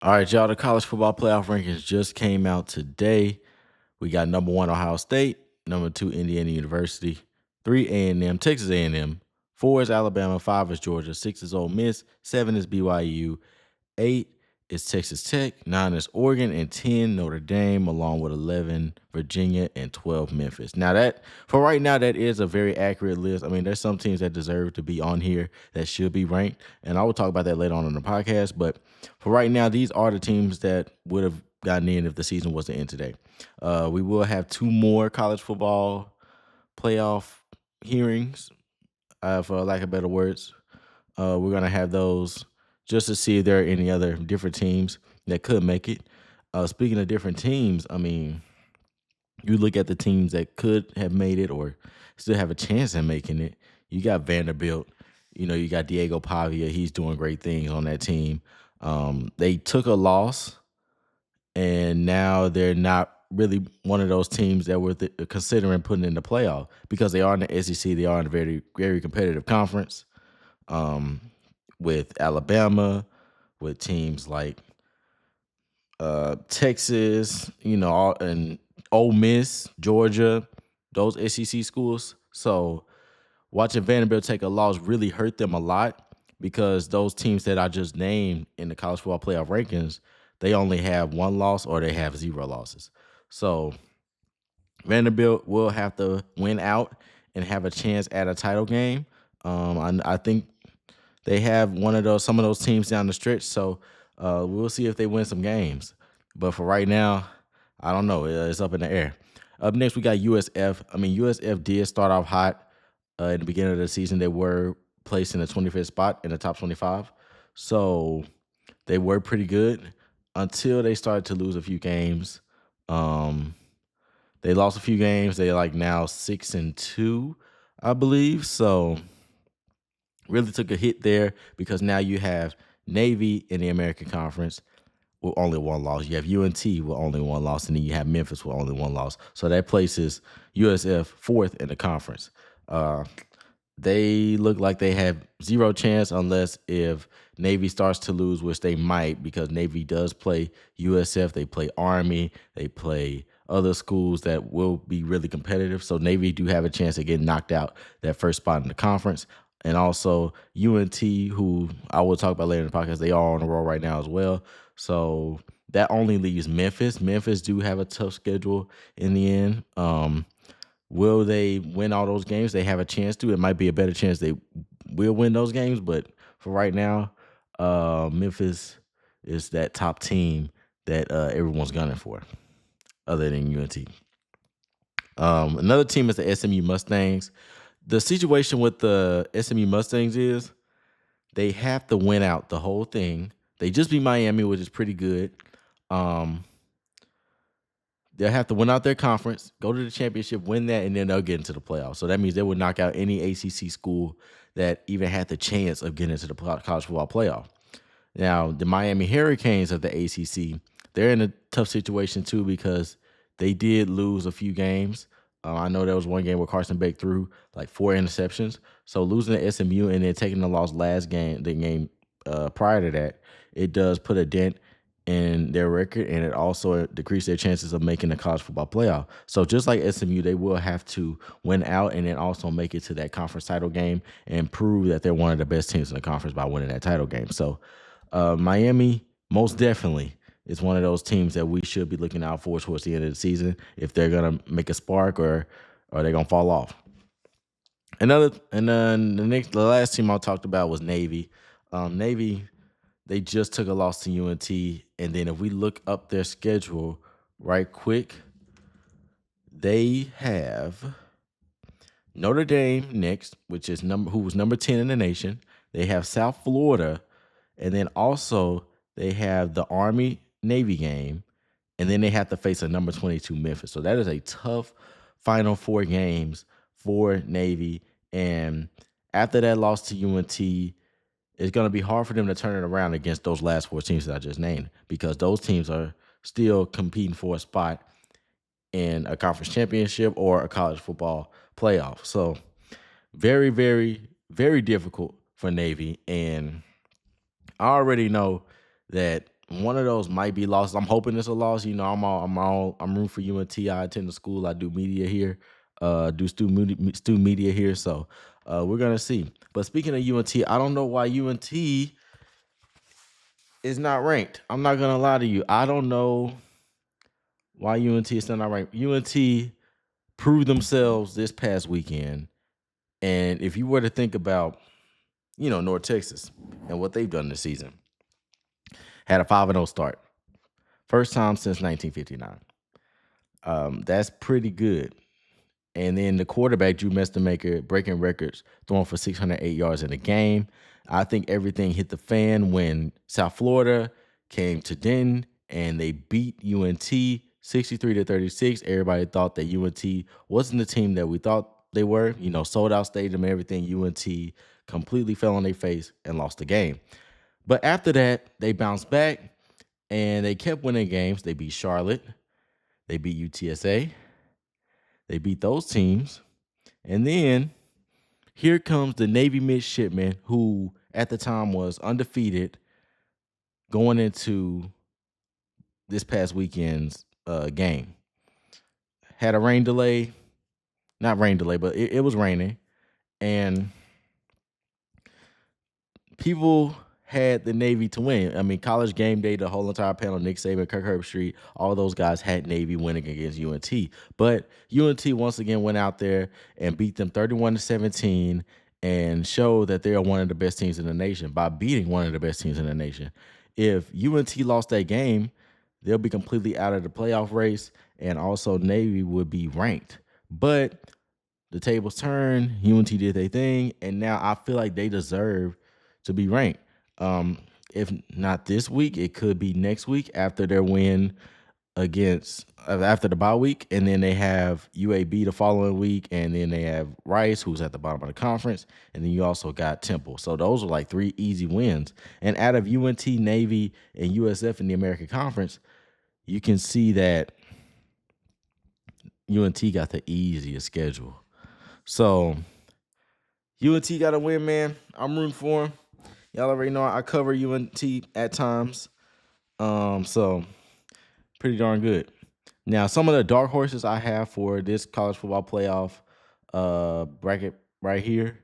All right, y'all. The college football playoff rankings just came out today. We got number one Ohio State, number two Indiana University, three A&M, Texas A&M, four is Alabama, five is Georgia, six is Ole Miss, seven is BYU, eight is Texas Tech, nine is Oregon, and 10 Notre Dame, along with 11 Virginia and 12 Memphis. Now that for right now, that is a very accurate list. I mean, there's some teams that deserve to be on here that should be ranked, and I will talk about that later on in the podcast. But for right now, these are the teams that would have gotten in if the season was to end today. We will have two more college football playoff hearings, for lack of better words. We're gonna have those just to see if there are any other different teams that could make it. Speaking of different teams, I mean, you look at the teams that could have made it or still have a chance at making it. You got Vanderbilt. You got Diego Pavia. He's doing great things on that team. They took a loss, and now they're not really one of those teams that were considering putting in the playoff because they are in the SEC. They are in a very, very competitive conference, um, with Alabama, with teams like Texas, and Ole Miss, Georgia, those SEC schools. So watching Vanderbilt take a loss really hurt them a lot because those teams that I just named in the college football playoff rankings, they only have one loss or they have zero losses. So Vanderbilt will have to win out and have a chance at a title game. I think they have some of those teams down the stretch. So we'll see if they win some games. But for right now, I don't know. It's up in the air. Up next, we got USF. I mean, USF did start off hot in the beginning of the season. They were placed in the 25th spot in the top 25. So they were pretty good until they started to lose a few games. Um, they lost a few games. They like now 6-2, I believe. So really took a hit there because now you have Navy in the American Conference with only one loss. You have UNT with only one loss, and then you have Memphis with only one loss. So that places USF fourth in the conference. Uh, they look like they have zero chance unless if Navy starts to lose, which they might because Navy does play USF. They play Army. They play other schools that will be really competitive. So Navy do have a chance of getting knocked out that first spot in the conference. And also UNT, who I will talk about later in the podcast, they are on the roll right now as well. So that only leaves Memphis. Memphis do have a tough schedule in the end. Will they win all those games? They have a chance to. It might be a better chance they will win those games, but for right now, Memphis is that top team that everyone's gunning for, other than UNT. Another team is the SMU Mustangs. The situation with the SMU Mustangs is they have to win out the whole thing. They just beat Miami, which is pretty good. Um, they'll have to win out their conference, go to the championship, win that, and then they'll get into the playoffs. So that means they would knock out any ACC school that even had the chance of getting into the college football playoff. Now, the Miami Hurricanes of the ACC, they're in a tough situation too because they did lose a few games. I know there was one game where Carson Beck threw like 4 interceptions. So losing to SMU and then taking the loss last game, the game prior to that, it does put a dent in their record, and it also decreased their chances of making the college football playoff. So just like SMU, they will have to win out and then also make it to that conference title game and prove that they're one of the best teams in the conference by winning that title game. So Miami most definitely is one of those teams that we should be looking out for towards the end of the season if they're gonna make a spark or they're gonna fall off. And then the last team I talked about was Navy. Navy, they just took a loss to UNT, and then if we look up their schedule right quick, they have Notre Dame next, which is who was number 10 in the nation. They have South Florida, and then also they have the Army Navy game, and then they have to face a number 22 Memphis. So that is a tough final 4 games for Navy. And after that loss to UNT, it's going to be hard for them to turn it around against those last 4 teams that I just named because those teams are still competing for a spot in a conference championship or a college football playoff. So very, very, very difficult for Navy. And I already know that one of those might be lost. I'm hoping it's a loss. You know, I'm rooting for UNT. I attend the school. I do media here. Do student media here. So we're gonna see. But speaking of UNT, I don't know why UNT is not ranked. I'm not gonna lie to you. I don't know why UNT is still not ranked. UNT proved themselves this past weekend. And if you were to think about, North Texas and what they've done this season, had a 5-0 start. First time since 1959. That's pretty good. And then the quarterback, Drew Mestemaker, breaking records, throwing for 608 yards in a game. I think everything hit the fan when South Florida came to Denton and they beat UNT 63-36. Everybody thought that UNT wasn't the team that we thought they were. Sold out stadium and everything. UNT completely fell on their face and lost the game. But after that, they bounced back and they kept winning games. They beat Charlotte. They beat UTSA. They beat those teams. And then here comes the Navy midshipmen, who at the time was undefeated going into this past weekend's game. Had a rain delay. Not rain delay, but it was raining. And people had the Navy to win. I mean, College Game Day, the whole entire panel, Nick Saban, Kirk Herbstreit, all those guys had Navy winning against UNT. But UNT once again went out there and beat them 31-17 and showed that they are one of the best teams in the nation by beating one of the best teams in the nation. If UNT lost that game, they'll be completely out of the playoff race, and also Navy would be ranked. But the tables turned, UNT did their thing, and now I feel like they deserve to be ranked. If not this week, it could be next week after their win after the bye week, and then they have UAB the following week, and then they have Rice, who's at the bottom of the conference, and then you also got Temple. So those are like 3 easy wins. And out of UNT, Navy, and USF in the American Conference, you can see that UNT got the easiest schedule. So UNT got to win, man. I'm rooting for them. Y'all already know I cover UNT at times. So pretty darn good. Now, some of the dark horses I have for this college football playoff bracket right here,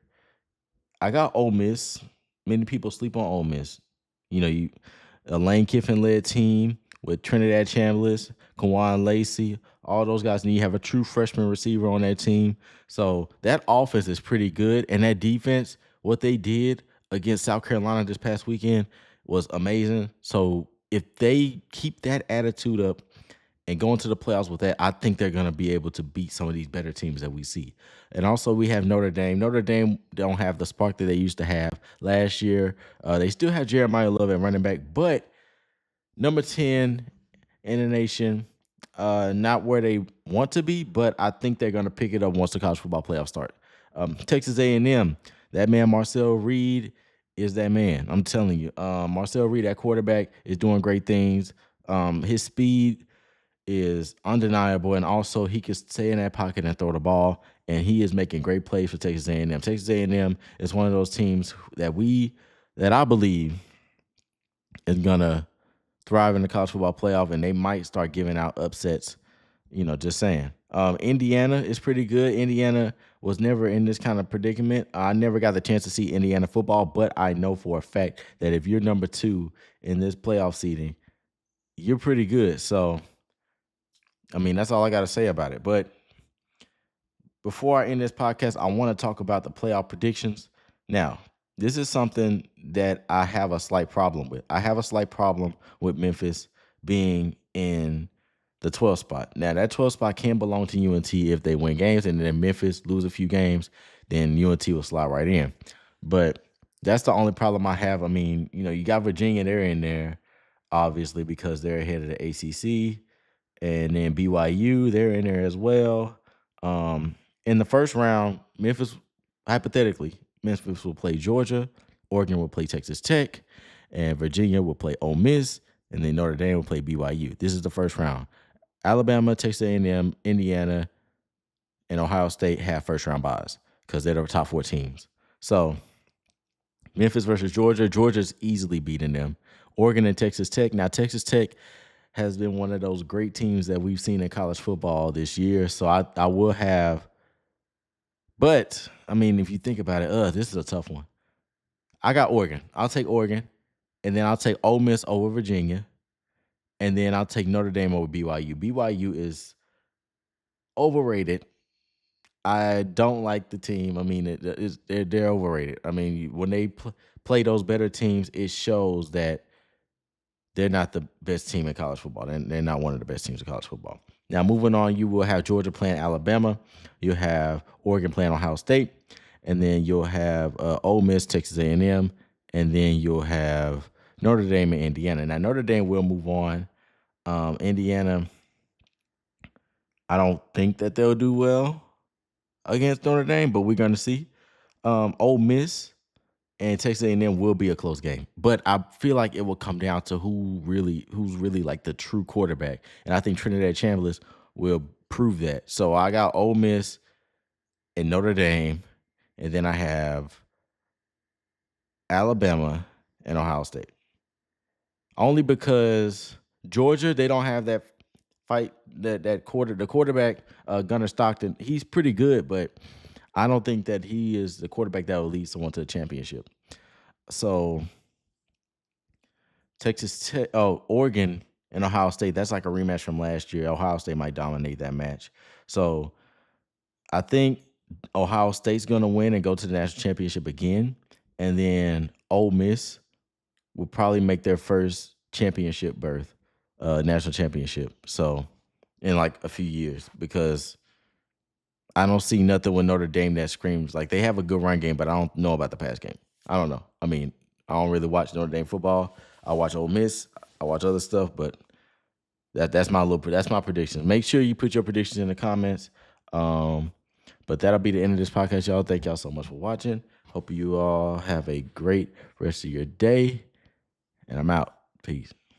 I got Ole Miss. Many people sleep on Ole Miss. A Lane Kiffin-led team with Trinidad Chambliss, Kawan Lacey, all those guys, and you have a true freshman receiver on that team. So that offense is pretty good, and that defense, what they did against South Carolina this past weekend was amazing. So if they keep that attitude up and go into the playoffs with that, I think they're going to be able to beat some of these better teams that we see. And also we have Notre Dame. Notre Dame don't have the spark that they used to have last year. They still have Jeremiah Love at running back, but number 10 in the nation, not where they want to be, but I think they're going to pick it up once the college football playoffs start. Texas A&M, that man Marcel Reed is that man. I'm telling you, Marcel Reed, that quarterback, is doing great things. His speed is undeniable, and also he can stay in that pocket and throw the ball, and he is making great plays for Texas A&M. Texas A&M is one of those teams that I believe is gonna thrive in the college football playoff, and they might start giving out upsets. Just saying. Indiana is pretty good. Indiana was never in this kind of predicament. I never got the chance to see Indiana football, but I know for a fact that if you're number 2 in this playoff seeding, you're pretty good. So, I mean, that's all I got to say about it. But before I end this podcast, I want to talk about the playoff predictions. Now, this is something that I have a slight problem with. I have a slight problem with Memphis being in the 12th spot. Now, that 12th spot can belong to UNT if they win games, and then Memphis lose a few games, then UNT will slide right in. But that's the only problem I have. I mean, you got Virginia, they're in there, obviously, because they're ahead of the ACC. And then BYU, they're in there as well. In the first round, hypothetically, Memphis will play Georgia, Oregon will play Texas Tech, and Virginia will play Ole Miss, and then Notre Dame will play BYU. This is the first round. Alabama, Texas A&M, Indiana, and Ohio State have first-round byes because they're the top 4 teams. So Memphis versus Georgia. Georgia's easily beating them. Oregon and Texas Tech. Now, Texas Tech has been one of those great teams that we've seen in college football this year. So I will have, but I mean, if you think about it, this is a tough one. I got Oregon. I'll take Oregon, and then I'll take Ole Miss over Virginia, and then I'll take Notre Dame over BYU. BYU is overrated. I don't like the team. I mean, they're overrated. I mean, when they play those better teams, it shows that they're not the best team in college football. They're not one of the best teams in college football. Now, moving on, you will have Georgia playing Alabama. You'll have Oregon playing Ohio State. And then you'll have Ole Miss, Texas A&M. And then you'll have Notre Dame and Indiana. Now, Notre Dame will move on. Indiana, I don't think that they'll do well against Notre Dame, but we're going to see. Ole Miss and Texas A&M will be a close game, but I feel like it will come down to who's really like the true quarterback, and I think Trinidad Chambliss will prove that. So I got Ole Miss and Notre Dame, and then I have Alabama and Ohio State. Only because Georgia, they don't have that fight the quarterback Gunnar Stockton. He's pretty good, but I don't think that he is the quarterback that will lead someone to a championship. So Oregon and Ohio State, that's like a rematch from last year. Ohio State might dominate that match. So I think Ohio State's going to win and go to the national championship again. And then Ole Miss will probably make their first championship berth, national championship. So in like a few years, because I don't see nothing with Notre Dame that screams like they have a good run game, but I don't know about the pass game. I don't know. I mean, I don't really watch Notre Dame football. I watch Ole Miss. I watch other stuff, but that's my prediction. Make sure you put your predictions in the comments. But that'll be the end of this podcast, y'all. Thank y'all so much for watching. Hope you all have a great rest of your day. And I'm out. Peace.